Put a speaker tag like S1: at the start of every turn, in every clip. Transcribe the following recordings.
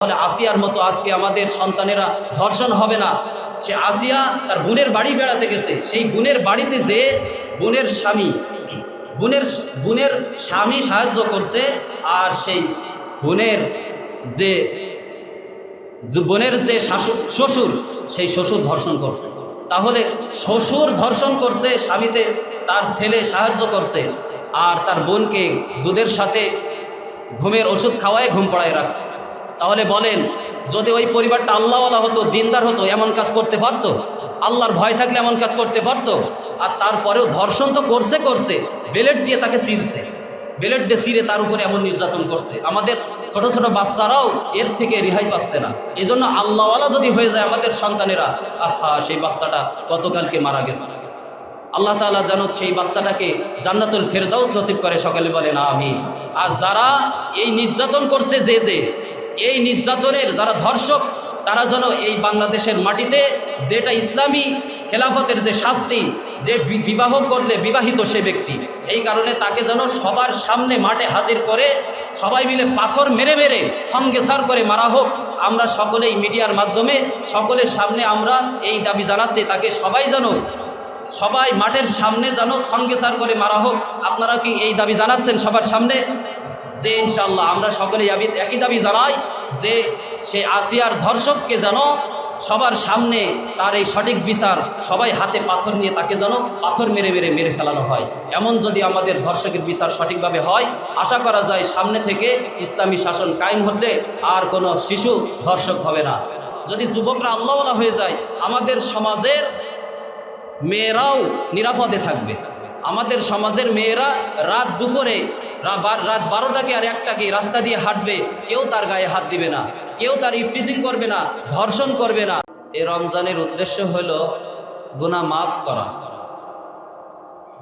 S1: তাহলে আসিয়ার মতো আজকে আমাদের সন্তানেরা ধর্ষণ হবে না। সে আসিয়া তার বোনের বাড়ি বেড়াতে গেছে, সেই বোনের বাড়িতে যে বোনের স্বামী বোনের বোনের স্বামী সাহায্য করছে, আর সেই বোনের যে বোনের যে শ্বশুর, সেই শ্বশুর ধর্ষণ করছে। তাহলে শ্বশুর ধর্ষণ করছে স্বামীতে, তার ছেলে সাহায্য করছে, আর তার বোনকে দুধের সাথে ঘুমের ওষুধ খাওয়ায় ঘুম পড়ায় রাখছে। তাহলে বলেন, যদি ওই পরিবারটা আল্লাহওয়ালা হতো, দিনদার হতো, এমন কাজ করতে পারতো? আল্লাহর ভয় থাকলে এমন কাজ করতে পারতো? আর তারপরেও ধর্ষণ তো করছে, বেলেট দিয়ে তাকে ছিঁড়ছে, বেলেট দিয়ে ছিঁড়ে তার উপরে এমন নির্যাতন করছে। আমাদের ছোট ছোট বাচ্চারাও এর থেকে রেহাই পাচ্ছে না। এই জন্য আল্লাহওয়ালা যদি হয়ে যায় আমাদের সন্তানেরা, আহা, সেই বাচ্চাটা গতকালকে মারা গেছে। আল্লাহ তাআলা যেন সেই বাচ্চাটাকে জান্নাতুল ফেরদাউস নসিব করে, সকলে বলেন আমিন। আর যারা এই নির্যাতন করছে, যে এই নির্যাতনের যারা ধর্ষক, তারা যেন এই বাংলাদেশের মাটিতে যেটা ইসলামী খেলাফতের যে শাস্তি, যে বিবাহ করলে বিবাহিত সে ব্যক্তি, এই কারণে তাকে যেন সবার সামনে মাঠে হাজির করে সবাই মিলে পাথর মেরে মেরে সঙ্গেসার করে মারা হোক। আমরা সকলেই মিডিয়ার মাধ্যমে সকলের সামনে আমরা এই দাবি জানাচ্ছি, তাকে সবাই মাঠের সামনে যেন সঙ্গেসার করে মারা হোক। আপনারা কি এই দাবি জানাচ্ছেন সবার সামনে? যে ইনশাআল্লাহ আমরা সকলেই একই দাবি জানাই যে সে আসিয়ার ধর্ষককে যেন সবার সামনে তার এই সঠিক বিচার, সবাই হাতে পাথর নিয়ে তাকে যেন পাথর মেরে ফেলানো হয়। এমন যদি আমাদের ধর্ষকের বিচার সঠিকভাবে হয়, আশা করা যায় সামনে থেকে ইসলামী শাসন কায়েম হলে আর কোনো শিশু ধর্ষক হবে না। যদি যুবকরা আল্লাহওয়ালা হয়ে যায়, আমাদের সমাজের মেয়েরাও নিরাপদে থাকবে। আমাদের সমাজের মেয়েরা রাত দুপুরে রাত 12টাকে আর 1টাকে রাস্তা দিয়ে হাঁটবে, কেউ তার গায়ে হাত দিবে না, কেউ তার ইফটিজিং করবে না, ধর্ষণ করবে না। এই রমজানের উদ্দেশ্য হলো গুনাহ মাফ করা।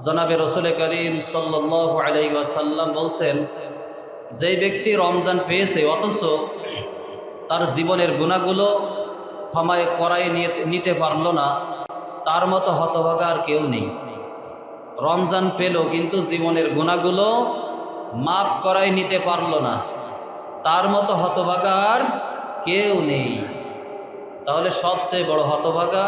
S1: জনাবে রাসূল করিম সাল্লাল্লাহু আলাইহি ওয়াসাল্লাম বলছেন, যেই ব্যক্তি রমজান পেয়েছে অথচ তার জীবনের গুনাহগুলো ক্ষমায় করায় নিতে পারলো না, তার মতো হতভাগা আর কেউ নেই। রমজান পেল কিন্তু জীবনের গুনাহগুলো মাফ করায় নিতে পারলো না, তার মতো হতভাগা আর কেউ নেই। তাহলে সবচেয়ে বড় হতভাগা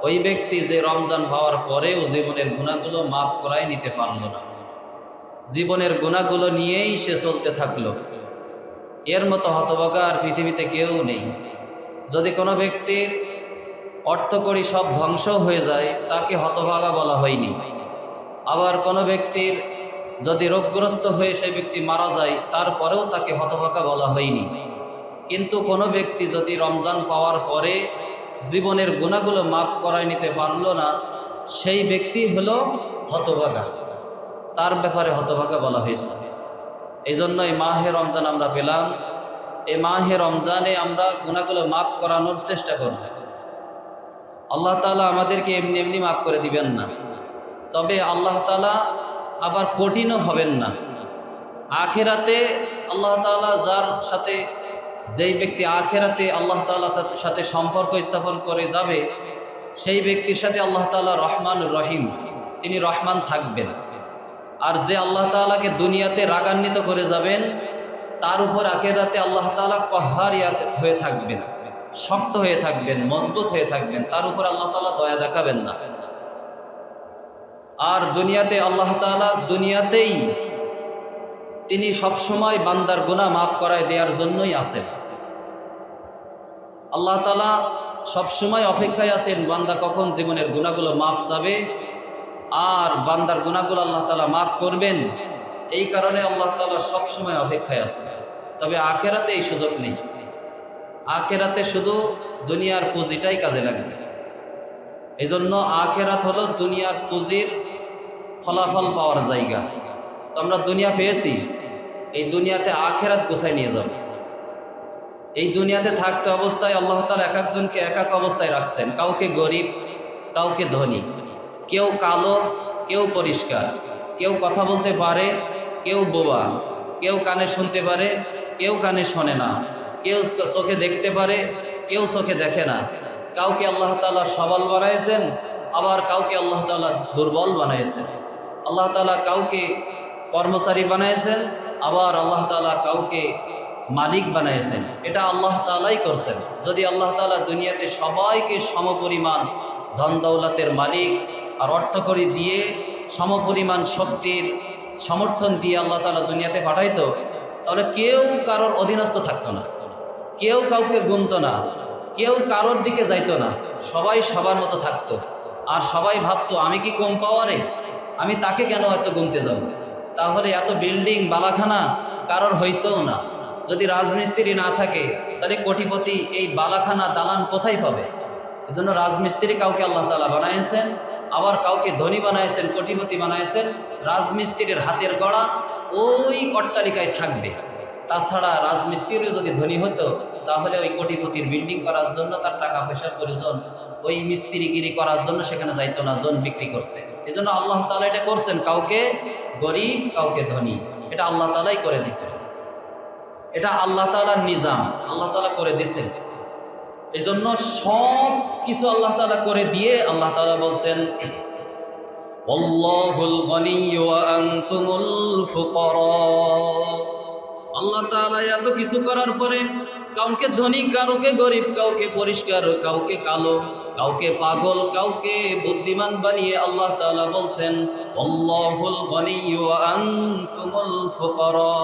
S1: ওই ব্যক্তি যে রমজান পাওয়ার পরেও জীবনের গুনাহগুলো মাফ করায় নিতে পারলো না, জীবনের গুনাহগুলো নিয়েই সে চলতে থাকলো। এর মতো হতভাগা আর পৃথিবীতে কেউ নেই। যদি কোনো ব্যক্তির অর্থকড়ি সব ধ্বংস হয়ে যায়, তাকে হতভাগা বলা হয়নি। আবার কোনো ব্যক্তির যদি রোগগ্রস্ত হয়ে সেই ব্যক্তি মারা যায়, তারপরেও তাকে হতভাগা বলা হয়নি। কিন্তু কোনো ব্যক্তি যদি রমজান পাওয়ার পরে জীবনের গুনাহগুলো মাফ করায় নিতে পারল না, সেই ব্যক্তি হলো হতভাগা, তার ব্যাপারে হতভাগা বলা হয়েছে। এই জন্য এই মাহে রমজান আমরা পেলাম, এই মাহে রমজানে আমরা গুনাহগুলো মাফ করানোর চেষ্টা করব। আল্লাহ তাআলা আমাদেরকে এমনি এমনি মাফ করে দিবেন না, তবে আল্লাহ তাআলা আবার কঠিনও হবেন না। আখিরাতে আল্লাহ তাআলা যার সাথে, যেই ব্যক্তি আখিরাতে আল্লাহ তাআলার সাথে সম্পর্ক স্থাপন করে যাবে, সেই ব্যক্তির সাথে আল্লাহ তাআলা রহমান রহিম, তিনি রহমান থাকবেন। আর যে আল্লাহ তাআলাকে দুনিয়াতে রাগান্বিত করে যাবেন, তার উপর আখিরাতে আল্লাহ তাআলা কহারিয়াত হয়ে থাকবেন, শক্ত হয়ে থাকবেন, মজবুত হয়ে থাকবেন, তার উপর আল্লাহ তাআলা দয়া দেখাবেন না। আর দুনিয়াতে আল্লাহ তাআলা দুনিয়াতেই তিনি সবসময় বান্দার গুনাহ মাফ করায় দেওয়ার জন্যই আছেন। আল্লাহ তাআলা সবসময় অপেক্ষায় আছেন বান্দা কখন জীবনের গুনাহগুলো মাফ চাবে আর বান্দার গুনাহগুলো আল্লাহ তাআলা মাফ করবেন। এই কারণে আল্লাহ তাআলা সবসময় অপেক্ষায় আছেন। তবে আখিরাতে এই সুযোগ নেই। আখিরাতে শুধু দুনিয়ার পুঁজিটাই কাজে লাগে। এই জন্য আখিরাত হলো দুনিয়ার পুঁজির ফলাফল পাওয়ার জায়গা। তো আমরা দুনিয়া পেয়েছি, এই দুনিয়াতে আখিরাত গোছায় নিয়ে যাব। এই দুনিয়াতে থাকতে অবস্থায় আল্লাহ তাআলা এক একজনকে এক এক অবস্থায় রাখছেন, কাউকে গরিব, কাউকে ধনী, কেউ কালো, কেউ পরিষ্কার, কেউ কথা বলতে পারে, কেউ বোবা, কেউ কানে শুনতে পারে, কেউ কানে শোনে না, কেউ চোখে দেখতে পারে, কেউ চোখে দেখে না। কাউকে আল্লাহ তাআলা সবল বানাইছেন, আবার কাউকে আল্লাহ তাআলা দুর্বল বানাইছেন। আল্লাহ তাআলা কাউকে কর্মচারী বানাইছেন, আবার আল্লাহ তাআলা কাউকে মালিক বানাইছেন, এটা আল্লাহ তাআলাই করছেন। যদি আল্লাহ তাআলা দুনিয়াতে সবাইকে সমপরিমাণ ধন দৌলতের মালিক আর অর্থকড়ি দিয়ে সমপরিমাণ শক্তির সমর্থন দিয়ে আল্লাহ তাআলা দুনিয়াতে পাঠাইতো, তাহলে কেউ কারোর অধীনস্থ থাকতো না, কেউ কাউকে গুনতো না, কেউ কারোর দিকে যাইতো না, সবাই সবার মতো থাকতো। আর সবাই ভাবতো আমি কি কম পাওয়ারে, আমি তাকে কেন এত গুনতে যাব। তাহলে এত বিল্ডিং বালাখানা কারোর হইতও না। যদি রাজমিস্ত্রি না থাকে তাহলে কোটিপতি এই বালাখানা দালান কোথায় পাবে? এজন্য রাজমিস্ত্রি কাউকে আল্লাহ তাআলা বানাইছেন, আবার কাউকে ধনী বানাইছেন, কোটিপতি বানাইছেন। রাজমিস্ত্রির হাতের গড়া ওই অট্টালিকায় থাকবে। তাছাড়া রাজমিস্ত্রিও যদি ধনী হতো তাহলে ওই কোটিপতির বিল্ডিং করার জন্য তার টাকা পয়সার প্রয়োজন, ওই মিস্ত্রিগিরি করার জন্য সেখানে যাইতো না জন বিক্রি করতে। এই জন্য আল্লাহ তাআলা এটা করছেন, কাউকে গরিব কাউকে ধনী, এটা আল্লাহ তাআলাই করে দিয়েছেন। এটা আল্লাহ তাআলার নিজাম, আল্লাহ তাআলা করে দিয়েছেন। এই জন্য সব কিছু আল্লাহ তাআলা করে দিয়ে আল্লাহ তাআলা বলছেন আল্লাহুল গনিয়্যু ওয়া আনতুমুল ফুকারা। আল্লাহ তাআলা এত কিছু করার পরে কাউকে ধনী, কাউকে গরিব, কাউকে পরিষ্কার, কাউকে কালো, কাউকে পাগল, কাউকে বুদ্ধিমান বানিয়ে আল্লাহ তাআলা বলছেন আল্লাহুল গনিয়্যু ওয়া আনতুমুল ফুকারা।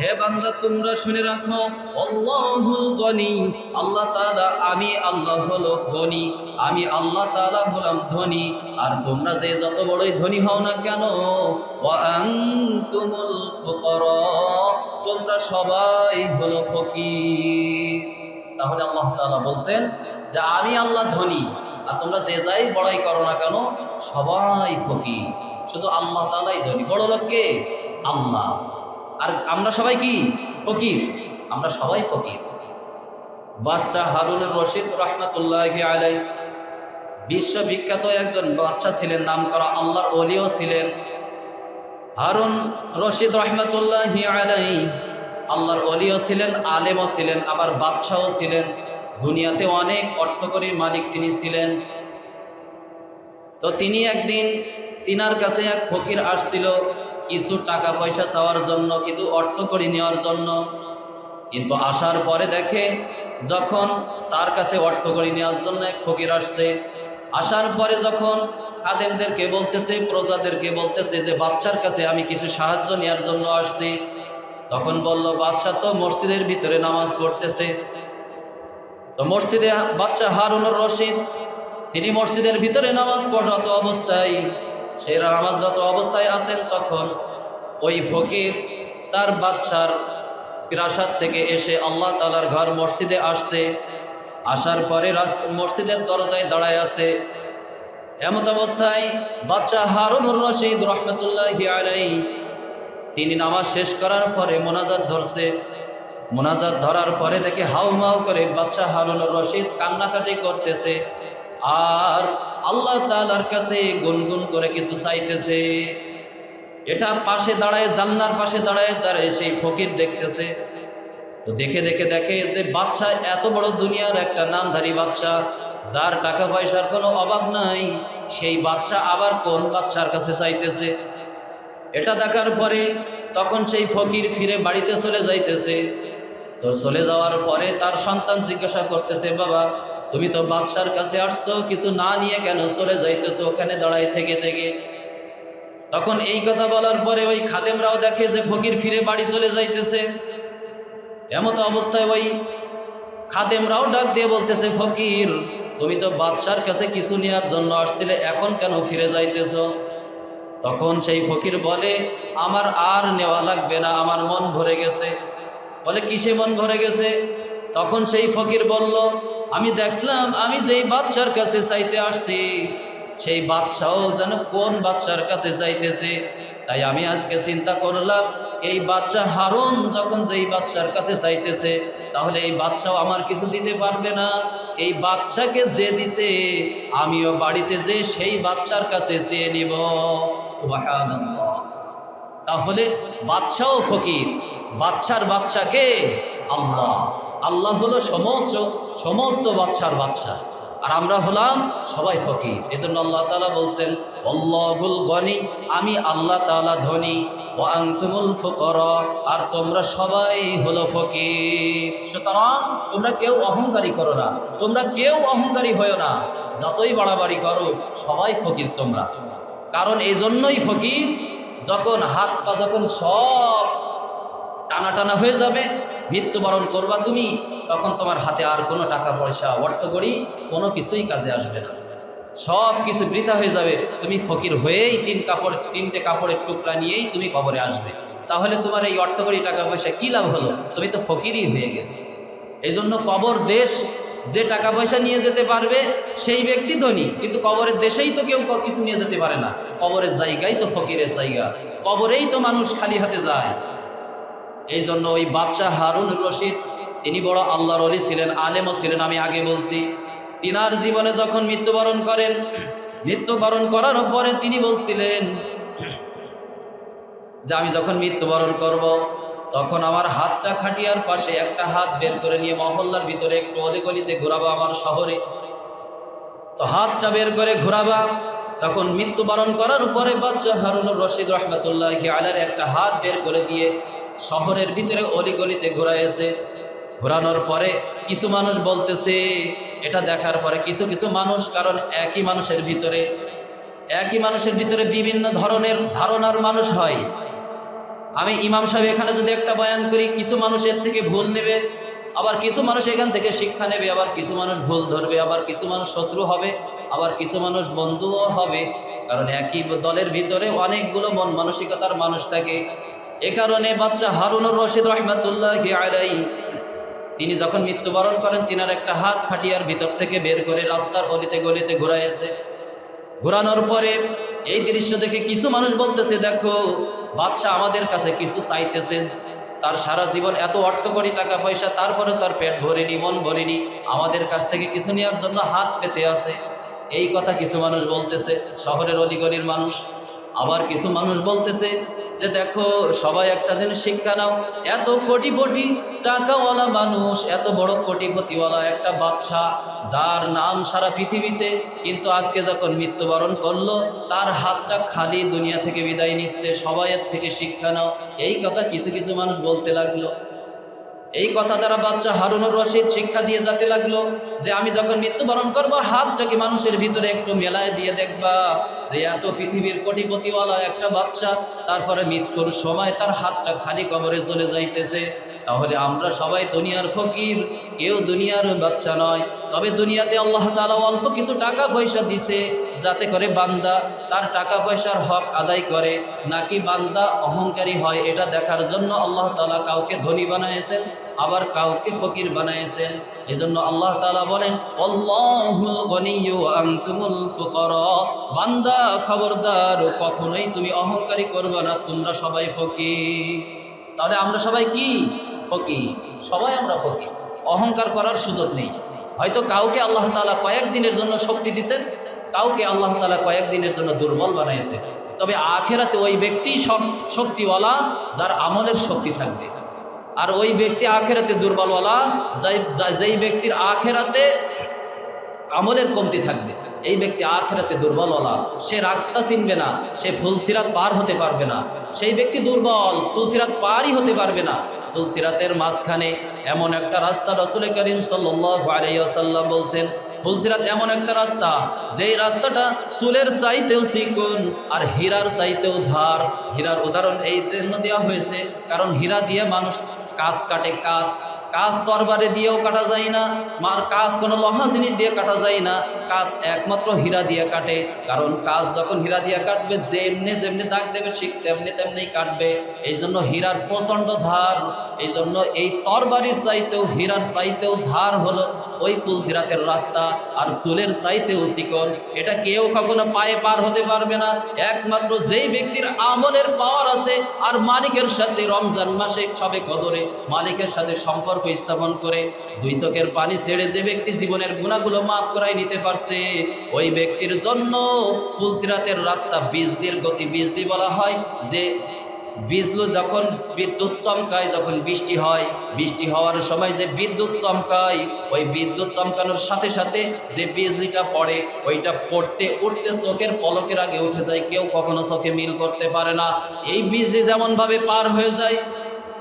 S1: হে বান্দা তোমরা শুনে রাখো, আল্লাহুল গনি, আল্লাহ তাআলা, আমি আল্লাহ হলো গনি, আমি আল্লাহ তাআলা হলাম ধনী। আর তোমরা যে যত বড়ই ধনী হও না কেন, ওয়া আনতুমুল ফুকারা, তোমরা সবাই হলো ফকির। তাহলে আল্লাহ তাআলা বলছেন যে আমি আল্লাহ ধনী, আর তোমরা যে যাই বড়াই করো না কেন সবাই ফকির। শুধু আল্লাহ তাআলাই ধনী, বড় লোক কে? আল্লাহ। আর আমরা সবাই কি? ফকির, আমরা সবাই ফকির। বাদশাহ হারুনুর রশিদ রাহমাতুল্লাহি আলাইহি বিশ্ববিখ্যাত একজন বাদশাহ ছিলেন, নাম করা আল্লাহর ওলিও ছিলেন। হারুন রশিদ রাহমাতুল্লাহি আলাইহি আল্লাহর ওলিও ছিলেন, আলেমও ছিলেন, আবার বাদশাহও ছিলেন। দুনিয়াতে অনেক অর্থকরীর মালিক তিনি ছিলেন। তো তিনি একদিন তিনার কাছে এক ফকির আসছিল কিছু টাকা পয়সা চাওয়ার জন্য, কিন্তু অর্থকরী নেওয়ার জন্য। কিন্তু আসার পরে দেখে যখন তার কাছে অর্থকরী নেওয়ার জন্য এক ফকির আসছে, আসার পরে যখন খাদেমদেরকে বলতেছে, প্রজাদেরকে বলতেছে যে বাদশার কাছে আমি কিছু সাহায্য নেওয়ার জন্য আসছি, তখন বলল বাদশাহ তো মসজিদের ভিতরে নামাজ পড়তেছে। তো মসজিদে বাদশাহ হারুনুর রশিদ তিনি মসজিদের ভিতরে নামাজ পড়াত অবস্থায়, সেই নামাজরত অবস্থায় আছেন, তখন ওই ফকির তার বাদশার প্রাসাদ থেকে এসে আল্লাহ তাআলার ঘর মসজিদে আসছে। আসার পরে মসজিদের দরজায় দাঁড়ায় আছে। এমত অবস্থায় বাদশাহ হারুনুর রশিদ রাহমাতুল্লাহি আলাইহি তিনি নামাজ শেষ করার পরে মোনাজাত ধরছে। মোনাজাত ধরার পরে দেখে হাউমাউ করে বাদশাহ হারুনুর রশিদ কান্নাকাটি করতেছে আর আল্লাহ তাআলার কাছে গুনগুন করে কিছু চাইতেছে। এটা পাশে দাঁড়ায়, জানলার পাশে দাঁড়ায় সেই ফকির দেখতেছে। তো দেখে যে বাদশাহ এত বড় দুনিয়ার একটা নামধারী বাদশাহ, যার টাকা পয়সার কোনো অভাব নাই, সেই বাদশাহ আবার কোন বাদশার কাছে চাইতেছে। এটা দেখার পরে তখন সেই ফকির ফিরে বাড়িতে চলে যাইতেছে। তো চলে যাওয়ার পরে তার সন্তান জিজ্ঞাসা করতেছে, বাবা তুমি তো বাদশার কাছে আসছো, কিছু না নিয়ে কেন চলে যাইতেছো ওখানে দাঁড়াই থেকে থেকে? তখন এই কথা বলার পরে ওই খাদেমরাও দেখে যে ফকির ফিরে বাড়ি চলে যাইতেছে। এমত অবস্থায় ওই খাদেমরাও ডাক দিয়ে বলতেছে, ফকির তুমি তো বাদশার কাছে কিছু নেওয়ার জন্য আসছিলে, এখন কেন ফিরে যাইতেছো? তখন সেই ফকির বলে, আমার আর নেওয়া লাগবে না, আমার মন ভরে গেছে। বলে কিসে মন ভরে গেছে? তখন সেই ফকির বলল, আমি দেখলাম আমি যেই বাদশার কাছে চাইতে আসছি সেই বাদশাও যেন কোন বাদশার কাছে চাইতেছে। তাই আমি আজকে চিন্তা করলাম, এই বাদশাহ হারুন যখন যেই বাদশার কাছে চাইতেছে, তাহলে এই বাদশাও আমার কিছু দিতে পারবে না। এই বাদশাকে যে দিছে আমিও বাড়িতে যে সেই বাদশার কাছে চেয়ে নিব। সুবহানাল্লাহ। তাহলে বাদশাও ফকির, বাদশার বাদশাকে আল্লাহ। আল্লাহ হলো সমস্ত বাদশার বাদশা, আর আমরা হলাম সবাই ফকির। এজন্য আল্লাহ তাআলা বলছেন আল্লাহুল গনি, আমি আল্লাহ তাআলা ধনী, ওয়া আনতুমুল ফুকারা, আর তোমরা সবাই হলো ফকির। সুতরাং তোমরা কেউ অহংকারী করো না, তোমরা কেউ অহংকারী হয়ো না, যতই বাড়াবাড়ি করো সবাই ফকির তোমরা। কারণ এই জন্যই ফকির, যখন হাত পা যখন সব টানা টানা হয়ে যাবে, মৃত্যুবরণ করবা তুমি, তখন তোমার হাতে আর কোনো টাকা পয়সা অর্থকড়ি কোনো কিছুই কাজে আসবে না, সব কিছু বৃথা হয়ে যাবে। তুমি ফকির হয়েই তিনটে কাপড়ের টুকরা নিয়েই তুমি কবরে আসবে। তাহলে তোমার এই অর্থকড়ি টাকা পয়সা কী লাভ হলো? তুমি তো ফকিরই হয়ে গেলে। এই জন্য কবর দেশ, যে টাকা পয়সা নিয়ে যেতে পারবে সেই ব্যক্তি ধনী, কিন্তু কবরের দেশেই তো কেউ কিছু নিয়ে যেতে পারে না। কবরের জায়গাই তো ফকিরের জায়গা, কবরেই তো মানুষ খালি হাতে যায়। এই জন্য ওই বাদশাহ হারুনুর রশিদ, তিনি বড় আল্লাহর ওলি ছিলেন, আলেমও ছিলেন। আমি আগে বলছি, তিনার জীবনে যখন মৃত্যুবরণ করেন, মৃত্যুবরণ করার পরে তিনি বলছিলেন যে আমি যখন মৃত্যুবরণ করব, তখন আমার হাতটা খাটিয়ার পাশে একটা হাত বের করে নিয়ে মহল্লার ভিতরে একটু অলিগলিতে ঘোরাবো, আমার শহরে তো হাতটা বের করে ঘোরাবা। তখন মৃত্যুবরণ করার পরে বাদশাহ হারুনুর রশিদ রহমতুল্লাহি আলাইহির একটা হাত বের করে দিয়ে শহরের ভিতরে অলিগলিতে ঘোরাইছে। ঘোরানোর পরে কিছু মানুষ বলতেছে, এটা দেখার পরে কিছু মানুষ, কারণ একই মানুষের ভিতরে বিভিন্ন ধরনের ধারণার মানুষ হয়। আমি ইমাম সাহেব এখানে যদি একটা বয়ান করি, কিছু মানুষ এর থেকে ভুল নেবে, আবার কিছু মানুষ এখান থেকে শিক্ষা নেবে, আবার কিছু মানুষ ভুল ধরবে, আবার কিছু মানুষ শত্রু হবে, আবার কিছু মানুষ বন্ধুও হবে। কারণ একই দলের ভিতরে অনেকগুলো মন মানসিকতার মানুষ থাকে। এ কারণে বাদশাহ হারুনুর রশিদ রহমতুল্লাহি আলাইহি তিনি যখন মৃত্যুবরণ করেন, তিনার একটা হাত খাটিয়ার ভিতর থেকে বের করে রাস্তার অলিতে গলিতে ঘুরাইছে। ঘোরানোর পরে এই দৃশ্য দেখে কিছু মানুষ বলতেছে, দেখো বাদশাহ আমাদের কাছে কিছু চাইতেছে, তার সারা জীবন এত অর্থকড়ি টাকা পয়সা, তারপরে তার পেট ভরেনি, মন ভরেনি, আমাদের কাছ থেকে কিছু নেওয়ার জন্য হাত পেতে আছে। এই কথা কিছু মানুষ বলতেছে, শহরের অলিগলির মানুষ। আবার কিছু মানুষ বলতেছে যে দেখো সবাই একটা জিনিস শিক্ষা নাও, এত কোটিপতি টাকাওয়ালা মানুষ, এত বড় কোটিপতিওয়ালা একটা বাদশা, যার নাম সারা পৃথিবীতে, কিন্তু আজকে যখন মৃত্যুবরণ করলো, তার হাতটা খালি দুনিয়া থেকে বিদায় নিচ্ছে। সবাই এর থেকে শিক্ষা নাও, এই কথা কিছু মানুষ বলতে লাগলো। এই কথা দ্বারা বাদশাহ হারুনুর রশিদ শিক্ষা দিয়ে যেতে লাগলো যে আমি যখন মৃত্যুবরণ করবো, হাতটাকে মানুষের ভিতরে একটু মেলায় দিয়ে দেখবা যে এত পৃথিবীর কোটিপতিওয়ালা একটা বাদশা, তারপরে মৃত্যুর সময় তার হাতটা খালি কবরে চলে যাইতেছে। তাহলে আমরা সবাই দুনিয়ার ফকির, কেউ দুনিয়ার বাদশা নয়। তবে দুনিয়াতে আল্লাহ তাআলা অল্প কিছু টাকা পয়সা দিছে, যাতে করে বান্দা তার টাকা পয়সার হক আদায় করে, নাকি বান্দা অহংকারী হয়, এটা দেখার জন্য আল্লাহ তাআলা কাউকে ধনী বানাইছেন, আবার কাউকে ফকির বানাইছেন। এজন্য আল্লাহ তাআলা বলেন আল্লাহুল গনিয়্যু ওয়া আনতুমুল ফুকারা, বান্দা খবরদার, কখনোই তুমি অহংকারী করবে না, তোমরা সবাই ফকির। তাহলে আমরা সবাই কি ফকির? সবাই আমরা ফকির, অহংকার করার সুযোগ নেই। হয়তো কাউকে আল্লাহ তাআলা কয়েকদিনের জন্য শক্তি দিয়েছেন, কাউকে আল্লাহ তাআলা কয়েকদিনের জন্য দুর্বল বানাইছে। তবে আখেরাতে ওই ব্যক্তি শক্তিওয়ালা যার আমলের শক্তি থাকবে, আর ওই ব্যক্তি আখেরাতে দুর্বলওয়ালা যেই ব্যক্তির আখেরাতে আমলের কমতি থাকবে। এই ব্যক্তি আখেরাতে দুর্বলওয়ালা, সে রাস্তা চিনবে না, সে ফুলসিরাত পার হতে পারবে না। সেই ব্যক্তি দুর্বল, ফুলসিরাত পারই হতে পারবে না। ফুলসিরাতের মাঝখানে এমন একটা রাস্তা, রাসূল করিম সাল্লাল্লাহু আলাইহি ওয়াসাল্লাম বলছেন, ফুলসিরাত এমন একটা রাস্তা, যেই রাস্তাটা চুলের চাইতেও চিকন আর হীরার চাইতেও ধার। হীরার উদাহরণ এই জন্য দেওয়া হয়েছে কারণ হীরা দিয়ে মানুষ কাজ কাটে, কাজ তরবারে দিয়েও কাটা যায় না, কাজ কোনো লোহা জিনিস দিয়ে কাটা যায় না, কাজ একমাত্র হীরা দিয়ে কাটে। কারণ কাজ যখন হীরা দিয়ে কাটবে, যেমনি দাগ দেবে ঠিক তেমনি কাটবে। এই জন্য হীরার প্রচণ্ড ধার। এই জন্য এই তরবারির চাইতেও হীরার চাইতেও ধার হলো ওই ফুলসিরাতের রাস্তা, আর চুলের চাইতেও চিকন। এটা কেউ কখনো পায়ে পার হতে পারবে না, একমাত্র যেই ব্যক্তির আমলের পাওয়ার আছে আর মালিকের সাথে রমজান মাসে সবে কদরে মালিকের সাথে সম্পর্ক স্থাপন করে দুই চোখের পানি ছেড়ে যে ব্যক্তি জীবনের গুনাহগুলো মাফ করাই নিতে পারছে, ওই ব্যক্তির জন্য ফুলসিরাতের রাস্তা বিজদির গতি। বিজদি বলা হয় যে বিজলি যখন বিদ্যুৎ চমকায়, যখন বৃষ্টি হয়, বৃষ্টি হওয়ার সময় যে বিদ্যুৎ চমকায়, ওই বিদ্যুৎ চমকানোর সাথে সাথে যে বিজলিটা পড়ে, ওইটা পড়তে উঠতে চোখের পলকের আগে উঠে যায়, কেউ কখনো চোখে মিল করতে পারে না। এই বিজলি যেমনভাবে পার হয়ে যায়,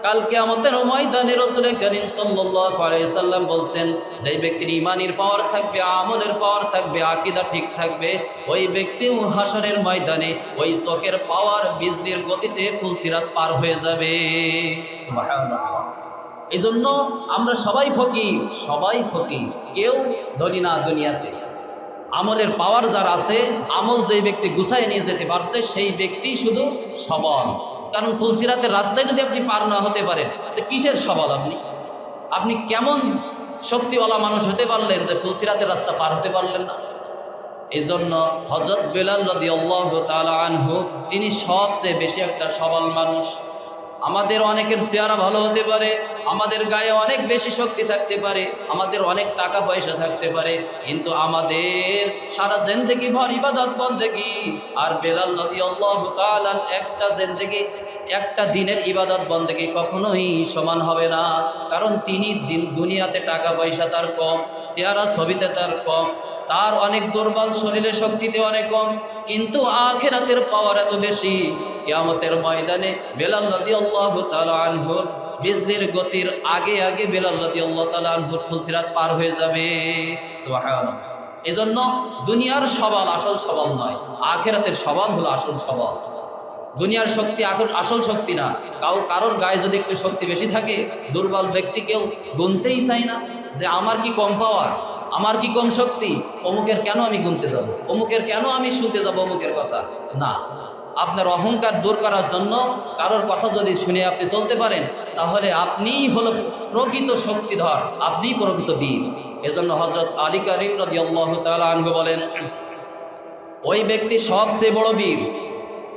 S1: কাল কিয়ামতের ময়দানে রাসূল করিম সাল্লাল্লাহু আলাইহি সাল্লাম বলছেন, যেই ব্যক্তির ঈমানের পাওয়ার থাকবে, আমলের পাওয়ার থাকবে, আকীদা ঠিক থাকবে, ওই ব্যক্তিও হাসরের ময়দানে ওই চোখের পাওয়ার বিজলির গতিতে ফুলসিরাত পার হয়ে যাবে। সুবহানাল্লাহ। এই জন্য আমরা সবাই ফকির, সবাই ফকির, কেউ ধনী না দুনিয়াতে। আমলের পাওয়ার যার আছে, আমল যেই ব্যক্তি গুছায় নিয়ে যেতে পারছে, সেই ব্যক্তি শুধু সবল। কারণ ফুলসিরাতের রাস্তায় যদি আপনি পার না হতে পারেন, তো কিসের সবল? আপনি কেমন শক্তিওয়ালা মানুষ হতে পারলেন যে ফুলসিরাতের রাস্তা পার হতে পারলেন না? এই জন্য হযরত বেলাল রাদিয়াল্লাহু তাআলা আনহু তিনি সবচেয়ে বেশি একটা সবল মানুষ। আমাদের অনেকের চেহারা ভালো হতে পারে, আমাদের গায়ে অনেক বেশি শক্তি থাকতে পারে, আমাদের অনেক টাকা পয়সা থাকতে পারে, কিন্তু আমাদের সারা জিন্দেগি ভর ইবাদত বন্দেগি। আর বেলাল রাদিয়াল্লাহু তাআলা একটা জিন্দেগি, একটা দিনের ইবাদত বন্দেগি কখনোই সমান হবে না। কারণ তিনি দুনিয়াতে টাকা পয়সা তার কম, চেহারা ছবিতে তার কম, তার অনেক দুর্বল, শরীরে শক্তিতে অনেক কম, কিন্তু আখিরাতের পাওয়ার এত বেশি। কিয়ামতের ময়দানে বেলাল রাদিয়াল্লাহু তাআলা আনহু বিজলির গতির আগে আগে বেলাল রাদিয়াল্লাহু তাআলা আনহু ফুলসিরাত পার হয়ে যাবে। সুবহানাল্লাহ। এজন্য দুনিয়ার সবল আসল সবল নয়, আখিরাতের সবল হলো আসল সবল। দুনিয়ার শক্তি আসল শক্তি না। কারোর গায়ে যদি একটু শক্তি বেশি থাকে, দুর্বল ব্যক্তি কেউ গুনতেই চায় না যে আমার কি কম পাওয়ার, আমার কি কম শক্তি, অমুকের কেন আমি গুনতে যাব, অমুকের কেন আমি শুনতে যাব অমুকের কথা। না, আপনার অহংকার দূর করার জন্য কারোর কথা যদি শুনে আপনি চলতে পারেন, তাহলে আপনিই হলো প্রকৃত শক্তিধর, আপনিই প্রকৃত বীর। এজন্য হযরত আলী কারীম রাদিয়াল্লাহু তাআলা আনহু বলেন, ওই ব্যক্তি সবচেয়ে বড় বীর।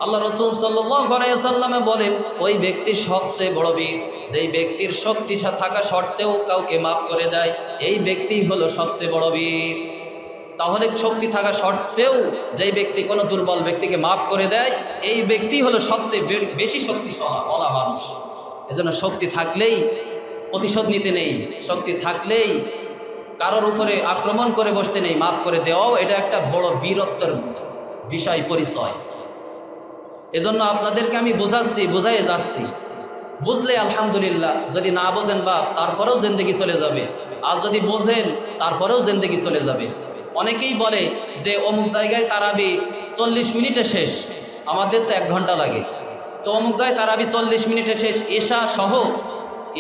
S1: আল্লাহ রাসূল সাল্লাল্লাহু আলাইহি ওয়াসাল্লামে বলেন, ওই ব্যক্তি সবচেয়ে বড় বীর, যেই ব্যক্তির শক্তি থাকা সত্ত্বেও কাউকে মাফ করে দেয়, এই ব্যক্তিই হলো সবচেয়ে বড় বীর। তাহলে শক্তি থাকা সত্ত্বেও যেই ব্যক্তি কোনো দুর্বল ব্যক্তিকে মাফ করে দেয়, এই ব্যক্তি হলো সবচেয়ে বেশি শক্তিওয়ালা মানুষ। এজন্য শক্তি থাকলেই প্রতিশোধ নিতে নেই, শক্তি থাকলেই কারোর উপরে আক্রমণ করে বসতে নেই, মাফ করে দেওয়াও এটা একটা বড় বীরত্বের বিষয়, পরিচয়। এজন্য আপনাদেরকে আমি বোঝাই যাচ্ছি, বুঝলে আলহামদুলিল্লাহ, যদি না বোঝেন বা তারপরেও জিন্দেগি চলে যাবে, আর যদি বোঝেন তারপরেও জিন্দেগি চলে যাবে। অনেকেই বলে যে অমুক জায়গায় তারাবি 40 মিনিটে শেষ, আমাদের তো 1 ঘন্টা লাগে, তো অমুক জায়গায় তারাবি 40 মিনিটে শেষ, এশা সহ,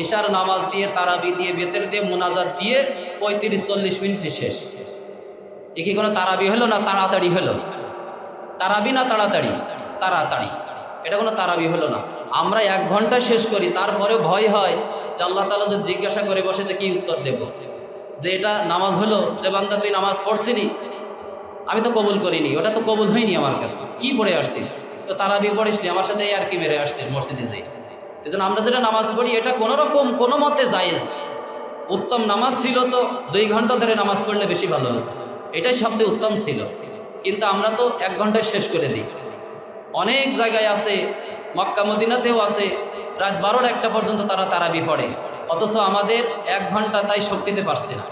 S1: এশার নামাজ দিয়ে, তারাবি দিয়ে, বেতের দিয়ে, মুনাজাত দিয়ে 35-40 মিনিটে শেষ। এ কি কোনো তারাবি হলো না তাড়াতাড়ি হলো? তারাবি না তাড়াতাড়ি? তাড়াতাড়ি। এটা কোনো তারাবি হলো না। আমরা 1 ঘন্টা শেষ করি, তারপরেও ভয় হয় যে আল্লাহ তাআলা যদি জিজ্ঞাসা করে বসে তো কি উত্তর দেব, যে এটা নামাজ হলো, যে বান্দা তুই নামাজ পড়ছিলি, আমি তো কবুল করিনি, ওটা তো কবুল হয়নি আমার কাছে, কি পড়ে আসছিস, তো তারাবি পড়িসনি, আমার সাথে আর কি মেরে আসছিস মসজিদে যাই। এই জন্য আমরা যেটা নামাজ পড়ি, এটা কোনো রকম কোনো মতে জায়েজ। উত্তম নামাজ ছিল তো 2 ঘন্টা ধরে নামাজ পড়লে বেশি ভালো হতো, এটাই সবচেয়ে উত্তম ছিল, কিন্তু আমরা তো 1 ঘন্টায় শেষ করে দিই। অনেক জায়গায় আছে, মক্কা মদিনাতেও আছে, রাত 12টা-1টা পর্যন্ত তারা তারাবি পড়ে, অথচ আমাদের 1 ঘন্টা তাই শক্তিতে পারছি না।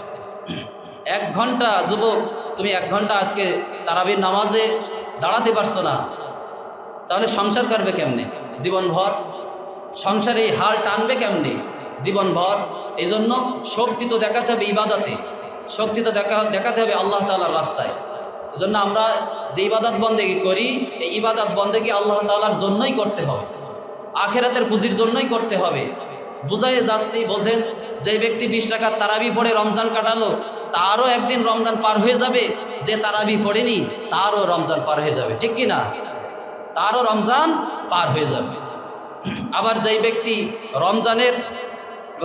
S1: 1 ঘন্টা, যুবক তুমি 1 ঘন্টা আজকে তারাবির নামাজে দাঁড়াতে পারছো না, তাহলে সংসার করবে কেমনে জীবনভর? সংসারে এই হাল টানবে কেমনে জীবনভর? এই জন্য শক্তি তো দেখাতে হবে ইবাদতে, শক্তি তো দেখাতে হবে আল্লাহ তাআলার রাস্তায়। এই জন্য আমরা যে ইবাদত বন্দেগি করি, এই ইবাদত বন্দেগি আল্লাহ তাআলার জন্যই করতে হবে, আখিরাতের পুঁজির জন্যই করতে হবে। বুঝাই যাচ্ছি, বোঝেন, যে ব্যক্তি 20 রাকাত তারাবি পড়ে রমজান কাটালো, তারও একদিন রমজান পার হয়ে যাবে, যে তারাবি পড়েনি তারও রমজান পার হয়ে যাবে, ঠিক কি না? তারও রমজান পার হয়ে যাবে। আবার যেই ব্যক্তি রমজানের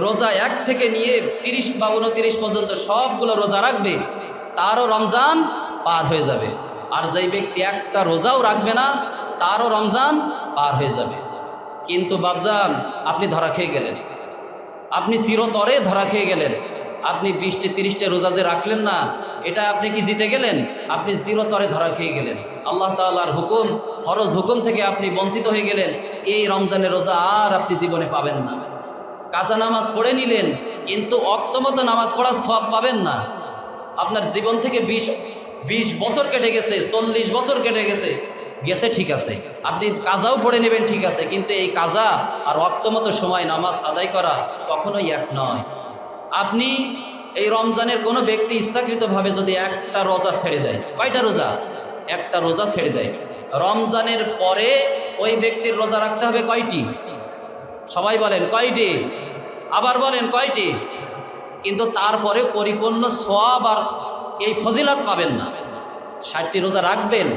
S1: রোজা 1 থেকে নিয়ে 30 বা 29 পর্যন্ত সবগুলো রোজা রাখবে, তারও রমজান পার হয়ে যাবে। আর যেই ব্যক্তি একটা রোজাও রাখবে না, তারও রমজান পার হয়ে যাবে। কিন্তু বাবজান, আপনি ধরা খেয়ে গেলেন, আপনি চিরতরে ধরা খেয়ে গেলেন। আপনি 20টি 30টা রোজা যে রাখলেন না, এটা আপনি কি জিতে গেলেন? আপনি চিরতরে ধরা খেয়ে গেলেন। আল্লাহ তাআলার হুকুম, ফরজ হুকুম থেকে আপনি বঞ্চিত হয়ে গেলেন। এই রমজানের রোজা আর আপনি জীবনে পাবেন না। কাজা নামাজ পড়ে নিলেন, কিন্তু অক্তমতো নামাজ পড়ার সওয়াব পাবেন না। আপনার জীবন থেকে 20 বছর কেটে গেছে, 40 বছর কেটে গেছে, ঠিক আছে, আপনি কাজাও পড়ে নেবেন, ঠিক আছে, কিন্তু এই কাজা আর অক্তমতো সময় নামাজ আদায় করা কখনোই এক নয়। আপনি এই রমজানের কোনো ব্যক্তি ইচ্ছাকৃতভাবে যদি একটা রোজা ছেড়ে দেয়, কয়টা রোজা? একটা রোজা ছেড়ে দেয়, রমজানের পরে ওই ব্যক্তির রোজা রাখতে হবে কয়টি? সবাই বলেন কয়টি? আবার বলেন কয়টি? কিন্তু তারপরে পরিপূর্ণ সওয়াব আর এই ফজিলত পাবেন না। 60টি রোজা রাখবেন,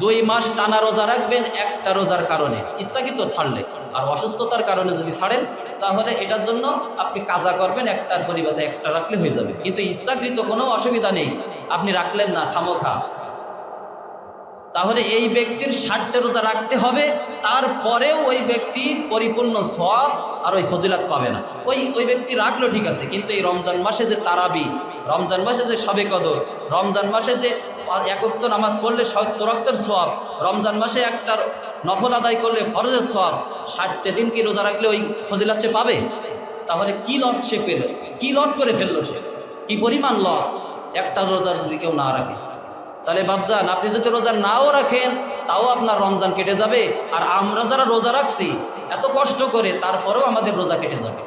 S1: 2 মাস টানা রোজা রাখবেন একটা রোজার কারণে, ইচ্ছাকৃত ছাড়লে। আর অসুস্থতার কারণে যদি ছাড়েন, তাহলে এটার জন্য আপনি কাজা করবেন, একটার পরিবর্তে একটা রাখলে হয়ে যাবে। কিন্তু ইচ্ছাকৃত কোনো অসুবিধা নেই, আপনি রাখলেন না খামোখা, তাহলে এই ব্যক্তির 60টা রোজা রাখতে হবে, তারপরেও ওই ব্যক্তি পরিপূর্ণ সওয়াব আর ওই ফজিলত পাবে না। ওই ব্যক্তি রাখলো ঠিক আছে, কিন্তু এই রমজান মাসে যে তারাবি, রমজান মাসে যে শবে কদর, রমজান মাসে যে 1 ওয়াক্ত নামাজ পড়লে 70 ওয়াক্তের সওয়াব, রমজান মাসে একটা নফল আদায় করলে ফরজের সওয়াব, 60টা দিন কি রোজা রাখলে ওই ফজিলত সে পাবে? তাহলে কি লস সে পেল? কি লস করে ফেললো সে? কি পরিমাণ লস একটা রোজা যদি কেউ না রাখে? তাহলে বাপজান, আপনি যদি রোজা নাও রাখেন, তাও আপনার রমজান কেটে যাবে। আর আমরা যারা রোজা রাখছি এত কষ্ট করে, তারপরেও আমাদের রোজা কেটে যাবে।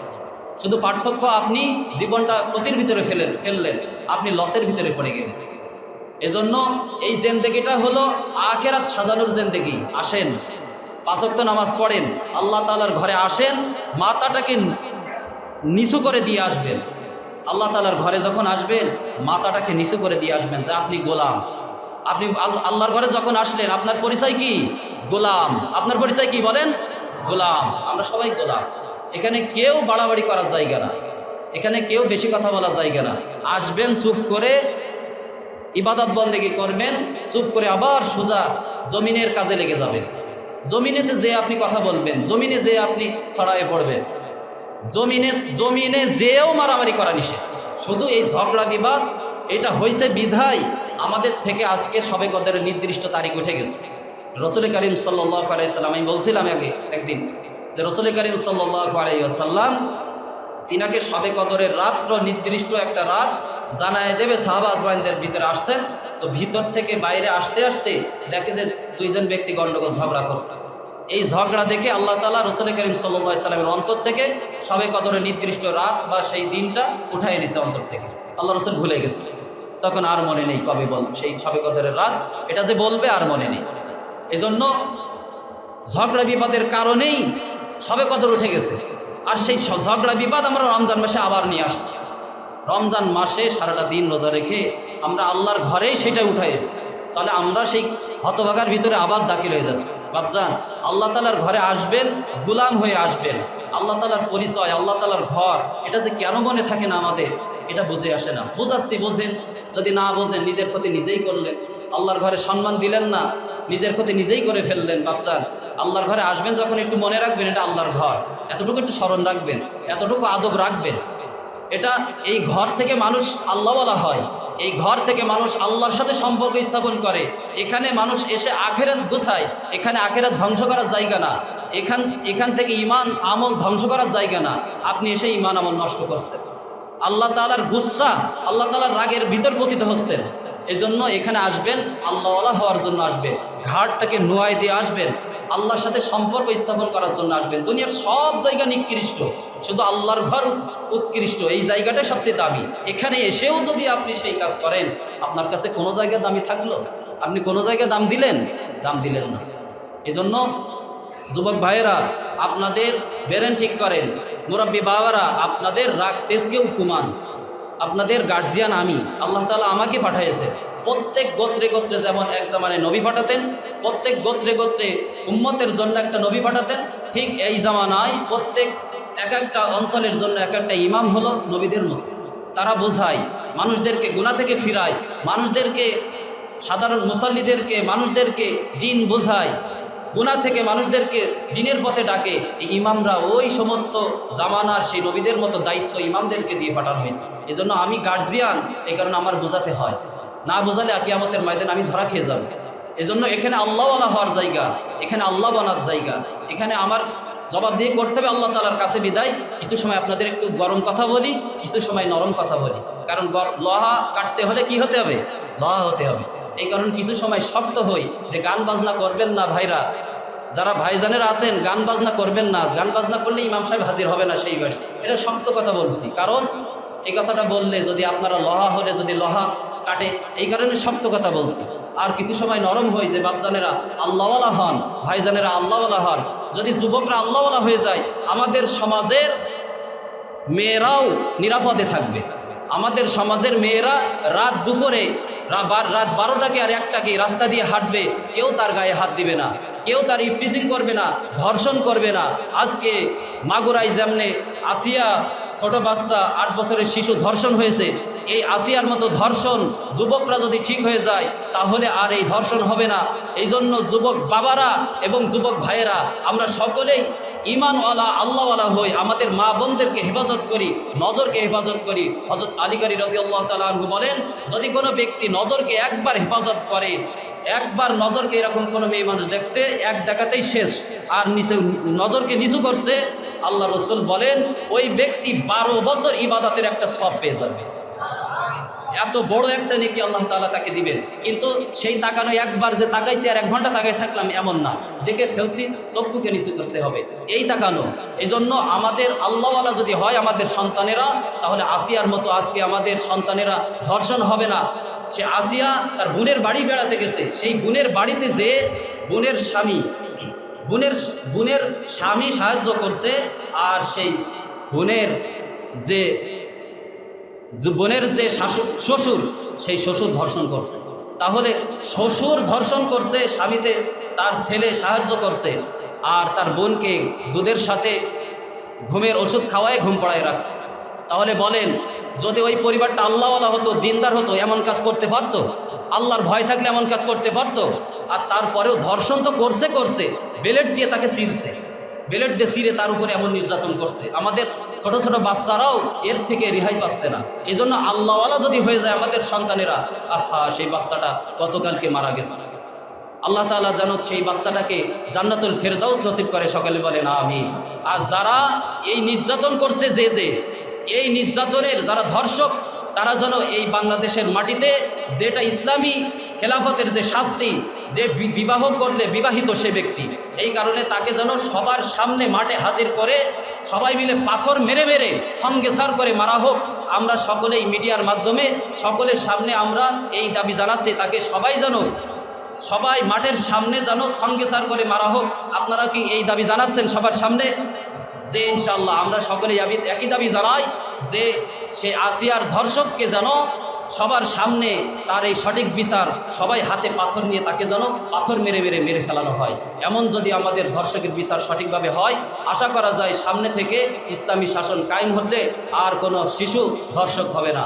S1: শুধু পার্থক্য আপনি জীবনটা ক্ষতির ভিতরে ফেললেন, আপনি লসের ভিতরে পড়ে গেলেন। এজন্য এই জিন্দেগিটা হলো আখিরাত সাজানোর জিন্দেগি। আসেন, 5 ওয়াক্ত নামাজ পড়েন, আল্লাহ তাআলার ঘরে আসেন, মাথাটাকে নিচু করে দিয়ে আসবেন। আল্লাহ তাআলার ঘরে যখন আসবেন, মাথাটাকে নিচু করে দিয়ে আসবেন যে আপনি গোলাম। আপনি আল্লাহর ঘরে যখন আসলেন, আপনার পরিচয় কি? গোলাম। আপনার পরিচয় কি বলেন? গোলাম। আমরা সবাই গোলাম। এখানে কেউ বাড়াবাড়ি করার জায়গা না, এখানে কেউ বেশি কথা বলার জায়গা না। আসবেন, চুপ করে ইবাদত বন্দেগী করবেন, চুপ করে আবার সোজা জমিনের কাজে লেগে যাবেন। জমিনেতে যে আপনি কথা বলবেন, জমিনে যে আপনি ছড়ায়ে পড়বেন, জমিনে যেও মারামারি করা নিষেধ। শুধু এই ঝগড়া বিবাদ এটা হয়েছে বিধায় আমাদের থেকে আজকে শবে কদরের নির্দিষ্ট তারিখ উঠে গেছে। রাসূল করিম সাল্লাল্লাহু আলাইহি সাল্লাম, আমি বলছিলাম একদিন যে রাসূল করিম সাল্লাল্লাহু আলাইহি ওয়াসাল্লাম তিনাকে শবে কদরের রাত্র, নির্দিষ্ট একটা রাত জানায় দেবে। সাহাবা আজমাইনদের ভিতরে আসছেন, তো ভিতর থেকে বাইরে আসতে আসতে দেখে যে 2 জন ব্যক্তি গন্ডগোল ঝগড়া করছে। এই ঝগড়া দেখে আল্লাহ তাআলা রাসূল করিম সাল্লাল্লাহু আলাইহি সাল্লামের অন্তর থেকে শবে কদরের নির্দিষ্ট রাত বা সেই দিনটা উঠায় নিয়েছে অন্তর থেকে। আল্লাহ রাসূল ভুলে গেছে, তখন আর মনে নেই কবে সেই শবে কদরের রাত, এটা যে বলবে আর মনে নেই। এজন্য ঝগড়া বিবাদের কারণেই শবে কদর উঠে গেছে। আর সেই ঝগড়া বিবাদ আমরা রমজান মাসে আবার নিয়ে আসছি। রমজান মাসে সারাটা দিন রোজা রেখে আমরা আল্লাহর ঘরেই সেটা উঠাইছি, তাহলে আমরা সেই হতভাগার ভিতরে আবার দাখিল হয়ে যাচ্ছি। বাপজান, আল্লাহ তাআলার ঘরে আসবেন, গোলাম হয়ে আসবেন। আল্লাহ তাআলার পরিচয়, আল্লাহ তাআলার ঘর, এটা যে কেন মনে থাকে না আমাদের, এটা বুঝে আসে না। বুঝাচ্ছি, বোঝেন। যদি না বোঝেন, নিজের ক্ষতি নিজেই করলেন। আল্লাহর ঘরে সম্মান দিলেন না, নিজের ক্ষতি নিজেই করে ফেললেন। বাপজান, আল্লাহর ঘরে আসবেন যখন একটু মনে রাখবেন এটা আল্লাহর ঘর, এতটুকু একটু স্মরণ রাখবেন, এতটুকু আদব রাখবেন। এটা এই ঘর থেকে মানুষ আল্লাহ বলা হয়, এই ঘর থেকে মানুষ আল্লাহর সাথে সম্পর্ক স্থাপন করে। এখানে মানুষ এসে আখেরাত গোছায়, এখানে আখেরাত ধ্বংস করার জায়গা না। এখান থেকে ইমান আমল ধ্বংস করার জায়গা না। আপনি এসে ইমান আমল নষ্ট করছেন, আল্লাহ তাআলার গুসা, আল্লাহ তাআলার রাগের ভিতর পতিত হচ্ছেন। এই জন্য এখানে আসবেন, আল্লাহওয়ালা হওয়ার জন্য আসবেন, ঘাটটাকে নুয়াই দিয়ে আসবেন, আল্লাহর সাথে সম্পর্ক স্থাপন করার জন্য আসবেন। দুনিয়ার সব জায়গা নিকৃষ্ট, শুধু আল্লাহর ঘর উৎকৃষ্ট, এই জায়গাটাই সবচেয়ে দামি। এখানে এসেও যদি আপনি সেই কাজ করেন, আপনার কাছে কোনো জায়গায় দামি থাকলো? আপনি কোনো জায়গায় দাম দিলেন না। এজন্য যুবক ভাইয়েরা, আপনাদের ব্রেন ঠিক করেন। মুরব্বী বাবারা, আপনাদের রাগ তেজকেও কমান। আপনাদের গার্জিয়ান আমি, আল্লাহ তাআলা আমাকে পাঠিয়েছে। প্রত্যেক গোত্রে গোত্রে যেমন এক জামানায় নবী পাঠাতেন, প্রত্যেক গোত্রে গোত্রে উম্মতের জন্য একটা নবী পাঠাতেন, ঠিক এই জামানায় প্রত্যেক এক একটা অঞ্চলের জন্য এক একটা ইমাম হলো নবীদের মতো। তারা বোঝায়, মানুষদেরকে গুনাহ থেকে ফিরায়, মানুষদেরকে, সাধারণ মুসল্লিদেরকে, মানুষদেরকে দিন বোঝায়। গুনাহ থেকে মানুষদেরকে দিনের পথে ডাকে, এই ইমামরা ওই সমস্ত জামানার সেই নবীদের মতো দায়িত্ব ইমামদেরকে দিয়ে পাঠানো হয়েছে। এই জন্য আমি গার্জিয়ান, এই কারণে আমার বোঝাতে হয়, না বোঝালে কিয়ামতের ময়দানে আমি ধরা খেয়ে যাব। এজন্য এখানে আল্লাহওয়ালা হওয়ার জায়গা, এখানে আল্লাহ বানার জায়গা, এখানে আমার জবাবদিহি করতে হবে আল্লাহ তাআলার কাছে। বিদায় কিছু সময় আপনাদের একটু গরম কথা বলি, কিছু সময় নরম কথা বলি, কারণ লোহা কাটতে হলে কি হতে হবে? লোহা হতে হবে। এই কারণে কিছু সময় শক্ত হই যে গান বাজনা করবেন না ভাইরা, যারা ভাইজানেরা আছেন গান বাজনা করবেন না, গান বাজনা করলে ইমাম সাহেব হাজির হবে না সেই বাড়ি। এটা শক্ত কথা বলছি, কারণ এই কথাটা বললে যদি আপনারা লোহা হলে যদি লোহা কাটে, এই কারণে শক্ত কথা বলছি। আর কিছু সময় নরম হই যে বাপজানেরা আল্লাহওয়ালা হন, ভাইজানেরা আল্লাহওয়ালা হন। যদি যুবকরা আল্লাহওয়ালা হয়ে যায়, আমাদের সমাজের মেয়েরাও নিরাপদে থাকবে। আমাদের সমাজের মেয়েরা রাত দুপুরে রাত 12টাকে আর 1টাকে রাস্তা দিয়ে হাঁটবে, কেউ তার গায়ে হাত দিবে না, কেউ তার ইফটিজিং করবে না, ধর্ষণ করবে না। আজকে মাগুরায় যেমনে আসিয়া ছোট বাচ্চা 8 বছরের শিশু ধর্ষণ হয়েছে, এই আসিয়ার মতো ধর্ষণ যুবকরা যদি ঠিক হয়ে যায় তাহলে আর এই ধর্ষণ হবে না। এই জন্য যুবক বাবারা এবং যুবক ভাইয়েরা আমরা সকলেই ইমানওয়ালা আল্লাহওয়ালা হই, আমাদের মা বোনদেরকে হেফাজত করি, নজরকে হেফাজত করি। হযরত আলী কারী রাদিয়াল্লাহু তাআলা আনহু বলেন, যদি কোনো ব্যক্তি নজরকে একবার হেফাজত করে, একবার নজরকে এরকম কোনো মেয়ে মানুষ দেখছে এক দেখাতেই শেষ, আর নিচে নজরকে নিচু করছে, আল্লাহ রাসূল বলেন ওই ব্যক্তি 12 বছর ইবাদতের একটা সওয়াব পেয়ে যাবে। এত বড় একটা নেকি আল্লাহ তাআলা তাকে দিবেন। কিন্তু সেই তাকানো, একবার যে তাকাইছি আর 1 ঘন্টা তাকাই থাকলাম এমন না, দেখে ফেলছি, চক্ষুকে নিচু করতে হবে, এই তাকানো। এই জন্য আমাদের আল্লাহওয়ালা যদি হয় আমাদের সন্তানেরা, তাহলে আসিয়ার মতো আজকে আমাদের সন্তানেরা ধর্ষণ হবে না। সে আসিয়া তার বোনের বাড়ি বেড়াতে গেছে, সেই বোনের বাড়িতে যে বোনের স্বামী সাহায্য করছে, আর সেই বোনের যে শ্বশুর, সেই শ্বশুর ধর্ষণ করছে। তাহলে শ্বশুর ধর্ষণ করছে, স্বামীতে তার ছেলে সাহায্য করছে, আর তার বোনকে দুধের সাথে ঘুমের ওষুধ খাওয়ায় ঘুম পড়ায় রাখছে। তাহলে বলেন, যদি ওই পরিবারটা আল্লাহওয়ালা হতো, দিনদার হতো, এমন কাজ করতে পারতো? আল্লাহর ভয় থাকলে এমন কাজ করতে পারতো? আর তারপরেও ধর্ষণ তো করছে, বেলেট দিয়ে তাকে ছিঁড়ছে, বেলেট দিয়ে ছিঁড়ে তার উপরে এমন নির্যাতন করছে। আমাদের ছোট ছোট বাচ্চারাও এর থেকে রেহাই পাচ্ছে না। এই জন্য আল্লাহওয়ালা যদি হয়ে যায় আমাদের সন্তানেরা, আহা সেই বাচ্চাটা গতকালকে মারা গেছে, আল্লাহ তাআলা যেন সেই বাচ্চাটাকে জান্নাতুল ফেরদাউস নসিব করে, সকলে বলেন আমিন। আর যারা এই নির্যাতন করছে, এই নির্যাতনের যারা ধর্ষক, তারা যেন এই বাংলাদেশের মাটিতে যেটা ইসলামী খেলাফতের যে শাস্তি, যে বিবাহ করলে বিবাহিত সে ব্যক্তি, এই কারণে তাকে যেন সবার সামনে মাঠে হাজির করে সবাই মিলে পাথর মেরে সঙ্গে সার করে মারা হোক। আমরা সকলেই মিডিয়ার মাধ্যমে সকলের সামনে আমরা এই দাবি জানাচ্ছি, তাকে সবাই মাঠের সামনে যেন সঙ্গে সার করে মারা হোক। আপনারা কি এই দাবি জানাচ্ছেন সবার সামনে? যে ইনশাআল্লাহ আমরা সকলেই একই দাবি জানাই যে সে আসিয়ার ধর্ষককে যেন সবার সামনে তার এই সঠিক বিচার, সবাই হাতে পাথর নিয়ে তাকে যেন পাথর মেরে ফেলানো হয়। এমন যদি আমাদের ধর্ষকের বিচার সঠিকভাবে হয়, আশা করা যায় সামনে থেকে ইসলামী শাসন কায়েম হলে আর কোনো শিশু ধর্ষক হবে না।